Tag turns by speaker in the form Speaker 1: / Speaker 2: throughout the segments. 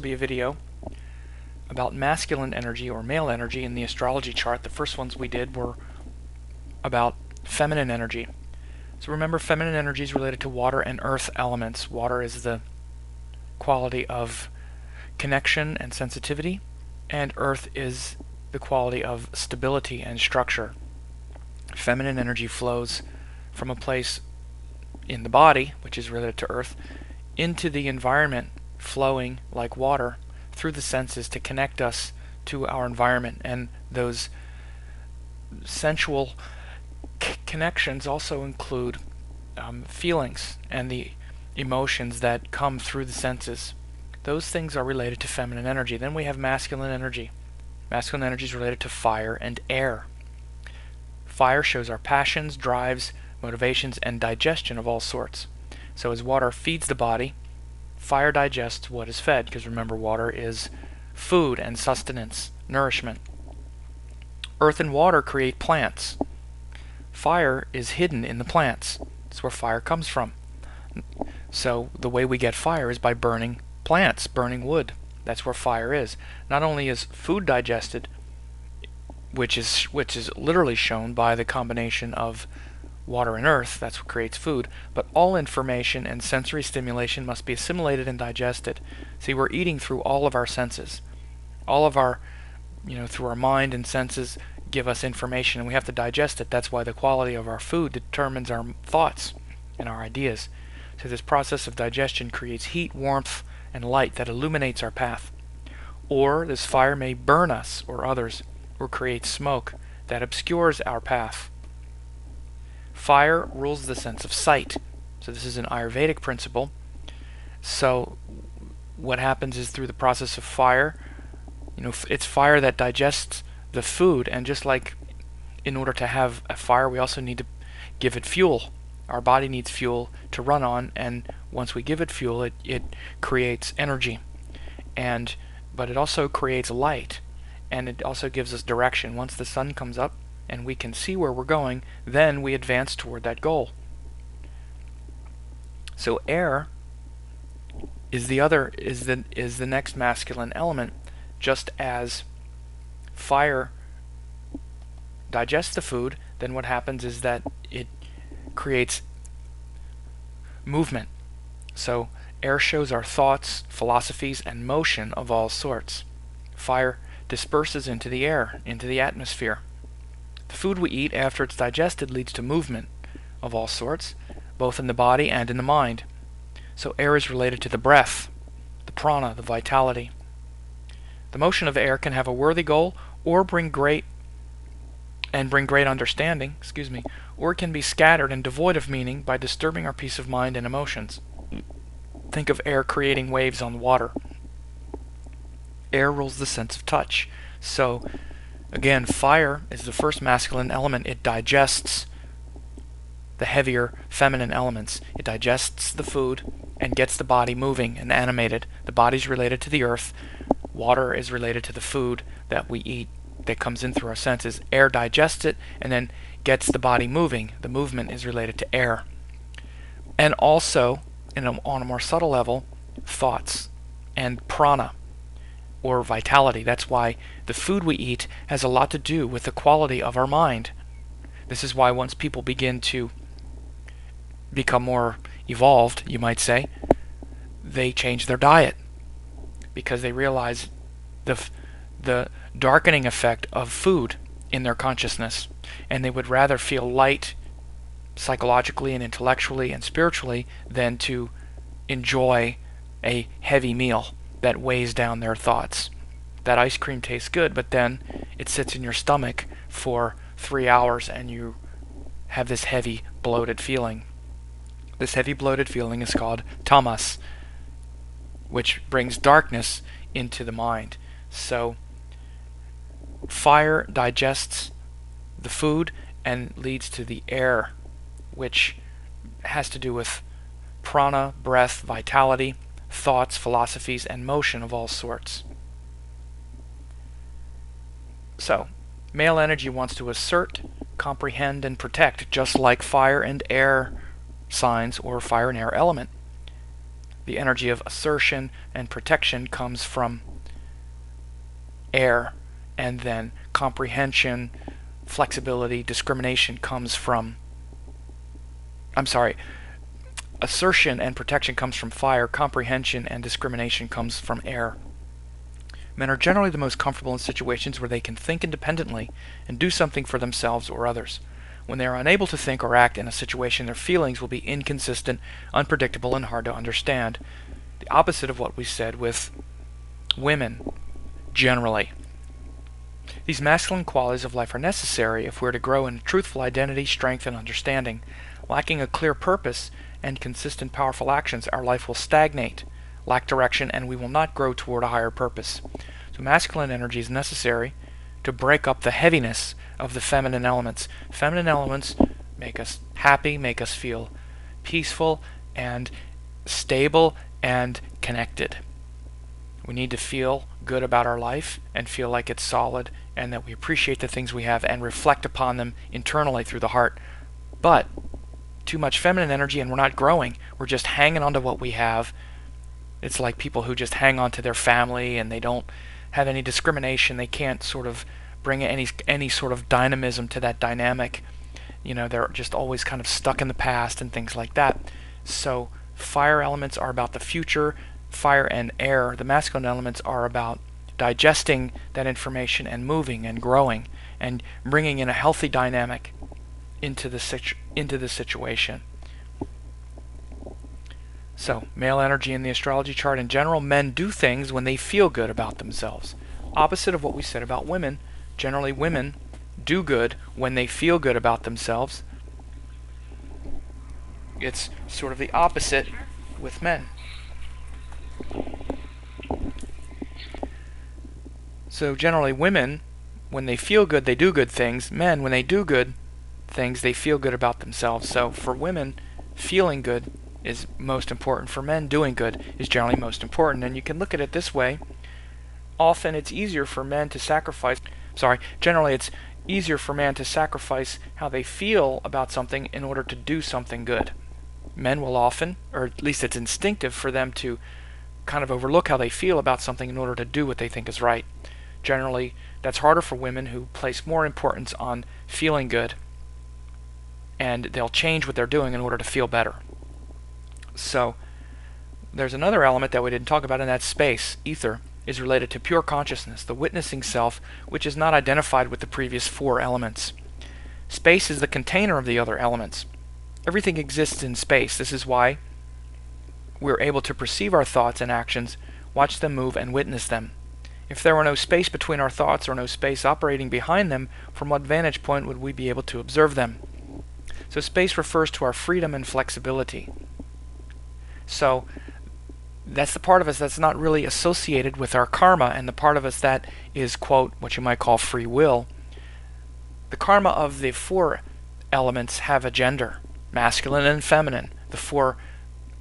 Speaker 1: will be a video about masculine energy or male energy in the astrology chart. The first ones we did were about feminine energy. So remember, feminine energy is related to water and earth elements. Water is the quality of connection and sensitivity, and earth is the quality of stability and structure. Feminine energy flows from a place in the body, which is related to earth, into the environment, flowing like water through the senses to connect us to our environment. And those sensual connections also include feelings and the emotions that come through the senses. Those things are related to feminine energy. Then we have masculine energy. Masculine energy is related to fire and air. Fire shows our passions, drives, motivations, and digestion of all sorts. So as water feeds the body, fire digests what is fed, because remember, water is food and sustenance, nourishment. Earth and water create plants. Fire is hidden in the plants. That's where fire comes from. So the way we get fire is by burning plants, burning wood. That's where fire is. Not only is food digested, which is literally shown by the combination of water and earth, that's what creates food, but all information and sensory stimulation must be assimilated and digested. See, we're eating through all of our senses. All of our, through our mind and senses give us information, and we have to digest it. That's why the quality of our food determines our thoughts and our ideas. So this process of digestion creates heat, warmth, and light that illuminates our path. Or this fire may burn us or others, or create smoke that obscures our path. Fire rules the sense of sight. So this is an Ayurvedic principle. So what happens is, through the process of fire, it's fire that digests the food, and just like in order to have a fire, we also need to give it fuel. Our body needs fuel to run on, and once we give it fuel, it creates energy. But it also creates light, and it also gives us direction. Once the sun comes up and we can see where we're going, then we advance toward that goal. So air is the next masculine element. Just as fire digests the food, then what happens is that it creates movement. So air shows our thoughts, philosophies, and motion of all sorts. Fire disperses into the air, into the atmosphere. The food we eat after it's digested leads to movement of all sorts, both in the body and in the mind. So air is related to the breath, the prana, the vitality. The motion of air can have a worthy goal or bring great understanding, or it can be scattered and devoid of meaning by disturbing our peace of mind and emotions. Think of air creating waves on water. Air rules the sense of touch. So again, fire is the first masculine element. It digests the heavier feminine elements. It digests the food and gets the body moving and animated. The body's related to the earth. Water is related to the food that we eat that comes in through our senses. Air digests it and then gets the body moving. The movement is related to air. And also, on a more subtle level, thoughts and prana, or vitality. That's why the food we eat has a lot to do with the quality of our mind. This is why once people begin to become more evolved, you might say, they change their diet, because they realize the darkening effect of food in their consciousness, and they would rather feel light psychologically and intellectually and spiritually than to enjoy a heavy meal that weighs down their thoughts. That ice cream tastes good, but then it sits in your stomach for 3 hours and you have this heavy, bloated feeling. This heavy, bloated feeling is called tamas, which brings darkness into the mind. So fire digests the food and leads to the air, which has to do with prana, breath, vitality, thoughts, philosophies, and motion of all sorts. So, male energy wants to assert, comprehend, and protect, just like fire and air signs or fire and air element. The energy of assertion and protection comes from air, and then comprehension, flexibility, discrimination comes from, assertion and protection comes from fire, comprehension and discrimination comes from air. Men are generally the most comfortable in situations where they can think independently and do something for themselves or others. When they are unable to think or act in a situation, their feelings will be inconsistent, unpredictable, and hard to understand. The opposite of what we said with women, generally. These masculine qualities of life are necessary if we're to grow in truthful identity, strength, and understanding. Lacking a clear purpose and consistent, powerful actions, our life will stagnate, lack direction, and we will not grow toward a higher purpose. So masculine energy is necessary to break up the heaviness of the feminine elements. Feminine elements make us happy, make us feel peaceful and stable and connected. We need to feel good about our life and feel like it's solid and that we appreciate the things we have and reflect upon them internally through the heart. But too much feminine energy and we're not growing. We're just hanging on to what we have. It's like people who just hang on to their family and they don't have any discrimination. They can't sort of bring any sort of dynamism to that dynamic. You know, they're just always kind of stuck in the past and things like that. So fire elements are about the future. Fire and air, the masculine elements, are about digesting that information and moving and growing and bringing in a healthy dynamic into the situation. So, male energy in the astrology chart in general, men do things when they feel good about themselves. Opposite of what we said about women, generally women do good when they feel good about themselves. It's sort of the opposite with men. So generally women, when they feel good, they do good things. Men, when they do good things, they feel good about themselves. So for women, feeling good is most important. For men, doing good is generally most important. And you can look at it this way. Often it's easier for men to sacrifice, generally it's easier for men to sacrifice how they feel about something in order to do something good. Men will often, or at least it's instinctive for them to kind of overlook how they feel about something in order to do what they think is right. Generally, that's harder for women, who place more importance on feeling good, and they'll change what they're doing in order to feel better. So there's another element that we didn't talk about, and that's space. Ether is related to pure consciousness, the witnessing self, which is not identified with the previous four elements. Space is the container of the other elements. Everything exists in space. This is why we're able to perceive our thoughts and actions, watch them move, and witness them. If there were no space between our thoughts or no space operating behind them, from what vantage point would we be able to observe them? So space refers to our freedom and flexibility. So that's the part of us that's not really associated with our karma, and the part of us that is, quote, what you might call free will. The karma of the four elements have a gender, masculine and feminine, the four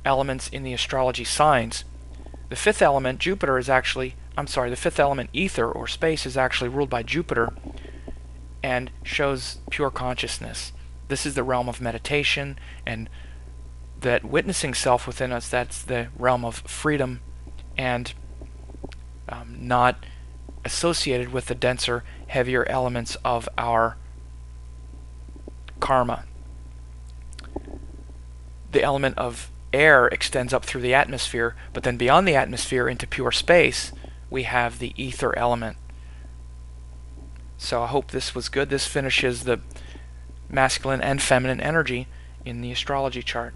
Speaker 1: elements in the astrology signs. The fifth element, Jupiter, is actually, the fifth element, ether or space, is actually ruled by Jupiter and shows pure consciousness. This is the realm of meditation, and that witnessing self within us, that's the realm of freedom and not associated with the denser, heavier elements of our karma. The element of air extends up through the atmosphere, but then beyond the atmosphere into pure space, we have the ether element. So I hope this was good. This finishes the masculine and feminine energy in the astrology chart.